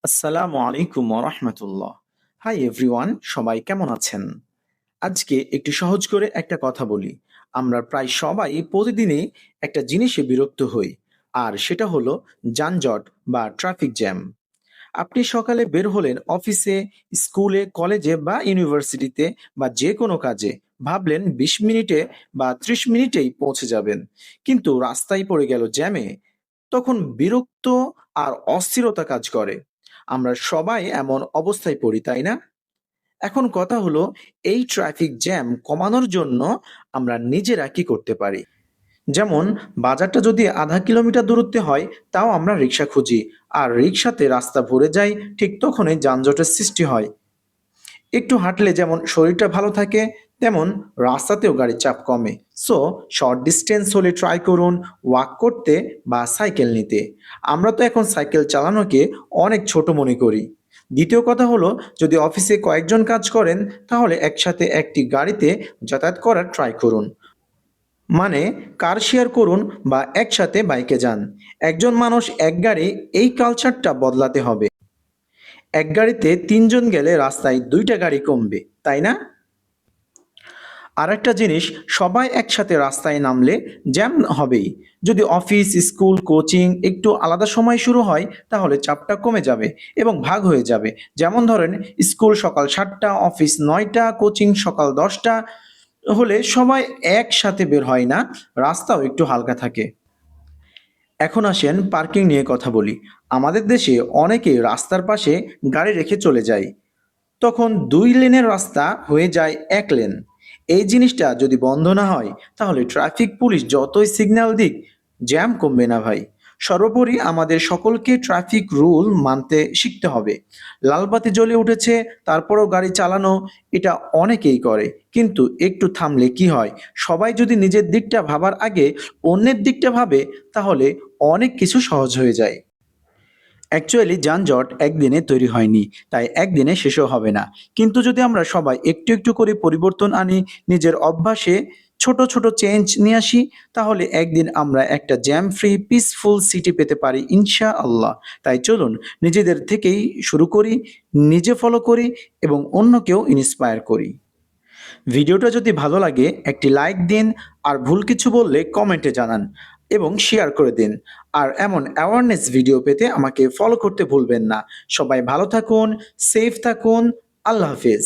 আসসালামু আলাইকুম রাহমাতুল্লাহ। হাই এভরিওয়ান, সবাই কেমন আছেন? আজকে একটু সহজ করে একটা কথা বলি। আমরা প্রায় সবাই প্রতিদিনই একটা জিনিসে বিরক্ত হই, আর সেটা হলো যানজট বা ট্রাফিক জ্যাম। আপনি সকালে বের হলেন অফিসে, স্কুলে, কলেজে বা ইউনিভার্সিটিতে বা যে কোনো কাজে, ভাবলেন ২০ মিনিটে বা ৩০ মিনিটেই পৌঁছে যাবেন, কিন্তু রাস্তায় পড়ে গেল জ্যামে। তখন বিরক্ত আর অস্থিরতা কাজ করে। আমরা সবাই এমন অবস্থায় পড়ি, তাই না? এখন কথা হলো, এই ট্রাফিক জ্যাম কমানোর জন্য আমরা নিজেরা কি করতে পারি? যেমন, বাজারটা যদি আধা কিলোমিটার দূরত্বে হয়, তাও আমরা রিক্সা খুঁজি, আর রিক্সাতে রাস্তা ভরে যায়, ঠিক তখনই যানজটের সৃষ্টি হয়। একটু হাঁটলে যেমন শরীরটা ভালো থাকে, তেমন রাস্তাতেও গাড়ির চাপ কমে। সো শর্ট ডিস্টেন্স হলে ট্রাই করুন ওয়াক করতে বা সাইকেল নিতে। আমরা তো এখন সাইকেল চালানোকে অনেক ছোট মনে করি। দ্বিতীয় কথা হলো, যদি অফিসে কয়েকজন কাজ করেন, তাহলে একসাথে একটি গাড়িতে যাতায়াত করার ট্রাই করুন। মানে, কার শেয়ার করুন বা একসাথে বাইকে যান। একজন মানুষ এক গাড়ি, এই কালচারটা বদলাতে হবে। এক গাড়িতে ৩ জন গেলে রাস্তায় ২টা গাড়ি কমবে, তাই না? আরেকটা জিনিস, সবাই একসাথে রাস্তায় নামলে জ্যাম হবেই। যদি অফিস, স্কুল, কোচিং একটু আলাদা সময় শুরু হয়, তাহলে চাপটা কমে যাবে এবং ভাগ হয়ে যাবে। যেমন ধরেন, স্কুল সকাল ৭টা, অফিস ৯টা, কোচিং সকাল ১০টা হলে সবাই একসাথে বের হয় না, রাস্তাও একটু হালকা থাকে। এখন আসেন পার্কিং নিয়ে কথা বলি। আমাদের দেশে অনেকে রাস্তার পাশে গাড়ি রেখে চলে যায়। তখন ২ লেনের রাস্তা হয়ে যায় ১ লেন। এই জিনিসটা যদি বন্ধ না হয়, তাহলে ট্রাফিক পুলিশ যতই সিগন্যাল দিক, জ্যাম কমবে না ভাই। সর্বোপরি আমাদের সকলকে ট্রাফিক রুল মানতে শিখতে হবে। লাল বাতি জ্বলে উঠেছে, তারপরেও গাড়ি চালানো, এটা অনেকেই করে। কিন্তু একটু থামলে কি হয়? সবাই যদি নিজের দিকটা ভাবার আগে অন্যের দিকটা ভাবে, তাহলে অনেক কিছু সহজ হয়ে যায়। অ্যাকচুয়ালি যানজট একদিনে তৈরি হয়নি, তাই একদিনে শেষও হবে না। কিন্তু যদি আমরা সবাই একটু একটু করে পরিবর্তন আনি, নিজের অভ্যাসে ছোট ছোট চেঞ্জ নিয়ে আসি, তাহলে একদিন আমরা একটা জ্যাম ফ্রি পিসফুল সিটি পেতে পারি ইনশাআল্লাহ। তাই চলুন নিজেদের থেকেই শুরু করি, নিজে ফলো করি এবং অন্যকেও ইন্সপায়ার করি। ভিডিওটা যদি ভালো লাগে একটি লাইক দিন, আর ভুল কিছু বললে কমেন্টে জানান এবং শেয়ার করে দিন। আর এমন অ্যাওয়ারনেস ভিডিও পেতে আমাকে ফলো করতে ভুলবেন না। সবাই ভালো থাকুন, সেফ থাকুন। আল্লাহ হাফেজ।